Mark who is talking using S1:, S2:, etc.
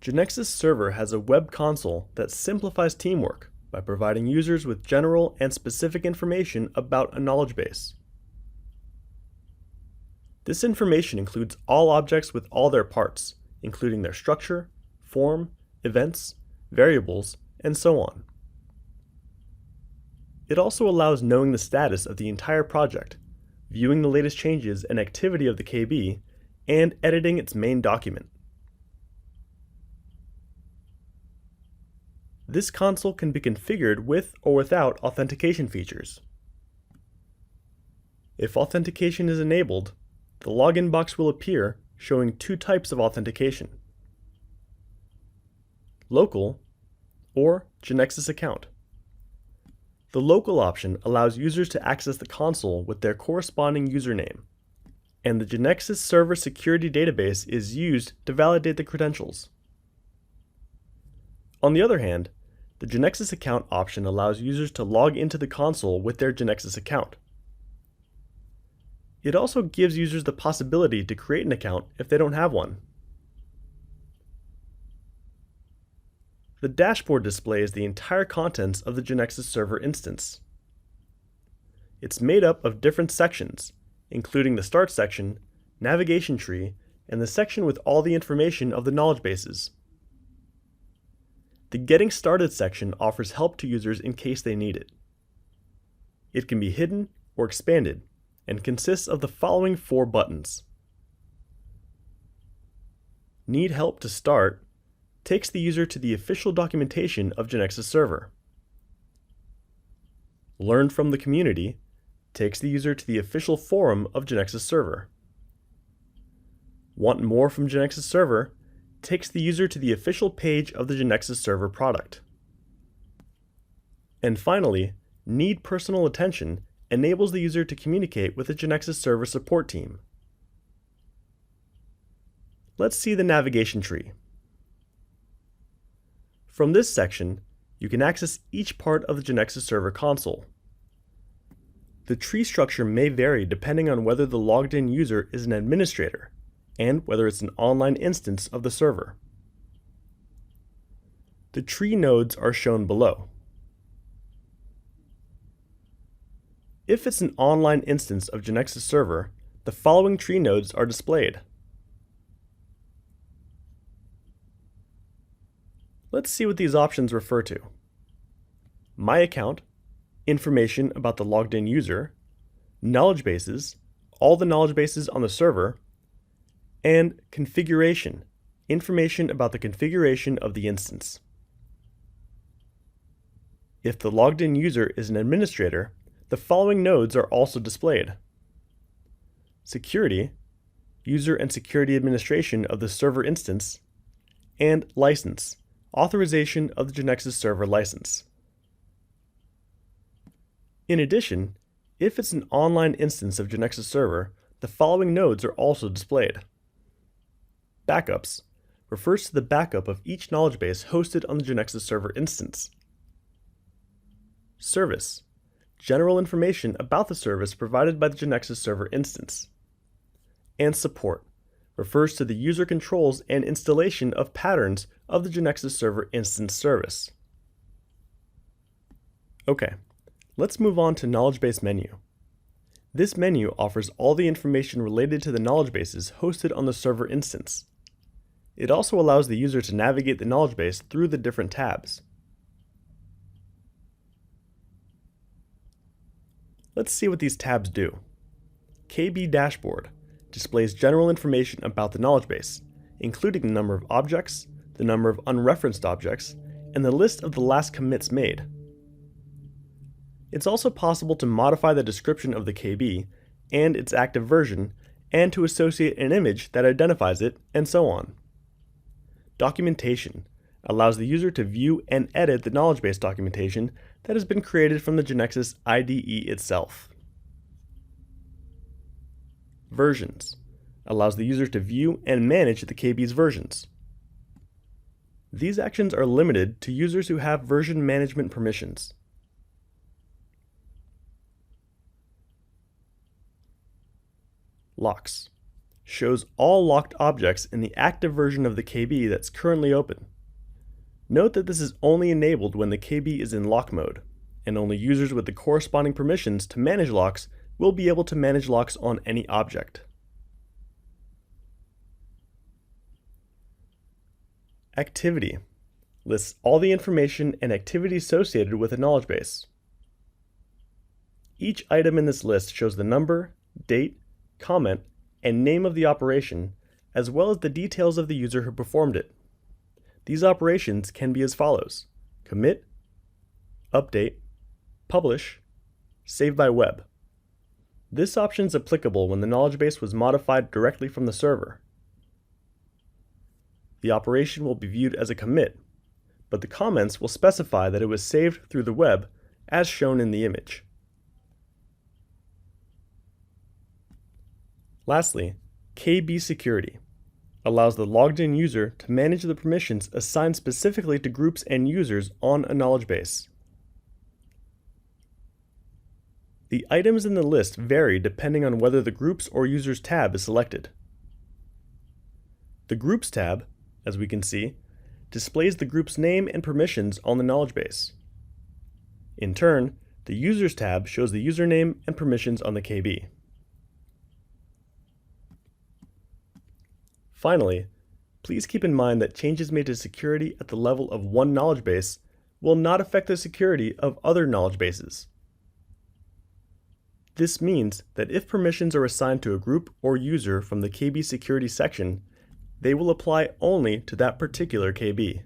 S1: GeneXus Server has a web console that simplifies teamwork by providing users with general and specific information about a knowledge base. This information includes all objects with all their parts, including their structure, form, events, variables, and so on. It also allows knowing the status of the entire project, viewing the latest changes and activity of the KB, and editing its main document. This console can be configured with or without authentication features. If authentication is enabled, the login box will appear showing two types of authentication: local or GeneXus account. The local option allows users to access the console with their corresponding username, and the GeneXus Server security database is used to validate the credentials. On the other hand, the GeneXus account option allows users to log into the console with their GeneXus account. It also gives users the possibility to create an account if they don't have one. The dashboard displays the entire contents of the GeneXus Server instance. It's made up of different sections, including the Start section, Navigation tree, and the section with all the information of the knowledge bases. The Getting Started section offers help to users in case they need it. It can be hidden or expanded and consists of the following 4 buttons. Need Help to Start takes the user to the official documentation of GeneXus Server. Learn from the Community takes the user to the official forum of GeneXus Server. Want More from GeneXus Server takes the user to the official page of the GeneXus Server product. And finally, Need Personal Attention enables the user to communicate with the GeneXus Server support team. Let's see the navigation tree. From this section, you can access each part of the GeneXus Server console. The tree structure may vary depending on whether the logged-in user is an administrator and whether it's an online instance of the server. The tree nodes are shown below. If it's an online instance of GeneXus Server, the following tree nodes are displayed. Let's see what these options refer to. My Account, information about the logged-in user, knowledge bases, all the knowledge bases on the server, and Configuration, information about the configuration of the instance. If the logged-in user is an administrator, the following nodes are also displayed. Security, user and security administration of the server instance, and License, authorization of the GeneXus Server license. In addition, if it's an online instance of GeneXus Server, the following nodes are also displayed. Backups refers to the backup of each knowledge base hosted on the GeneXus Server instance. Service, general information about the service provided by the GeneXus Server instance. And Support refers to the user controls and installation of patterns of the GeneXus Server instance service. Okay, let's move on to Knowledge Base menu. This menu offers all the information related to the knowledge bases hosted on the server instance. It also allows the user to navigate the knowledge base through the different tabs. Let's see what these tabs do. KB Dashboard displays general information about the knowledge base, including the number of objects, the number of unreferenced objects, and the list of the last commits made. It's also possible to modify the description of the KB and its active version, and to associate an image that identifies it, and so on. Documentation allows the user to view and edit the knowledge base documentation that has been created from the GeneXus IDE itself. Versions allows the user to view and manage the KB's versions. These actions are limited to users who have version management permissions. Locks shows all locked objects in the active version of the KB that's currently open. Note that this is only enabled when the KB is in lock mode, and only users with the corresponding permissions to manage locks will be able to manage locks on any object. Activity lists all the information and activity associated with a knowledge base. Each item in this list shows the number, date, comment, and name of the operation, as well as the details of the user who performed it. These operations can be as follows: commit, update, publish, save by web. This option is applicable when the knowledge base was modified directly from the server. The operation will be viewed as a commit, but the comments will specify that it was saved through the web as shown in the image. Lastly, KB security allows the logged-in user to manage the permissions assigned specifically to groups and users on a knowledge base. The items in the list vary depending on whether the Groups or Users tab is selected. The Groups tab, as we can see, displays the group's name and permissions on the knowledge base. In turn, the Users tab shows the username and permissions on the KB. Finally, please keep in mind that changes made to security at the level of one knowledge base will not affect the security of other knowledge bases. This means that if permissions are assigned to a group or user from the KB security section, they will apply only to that particular KB.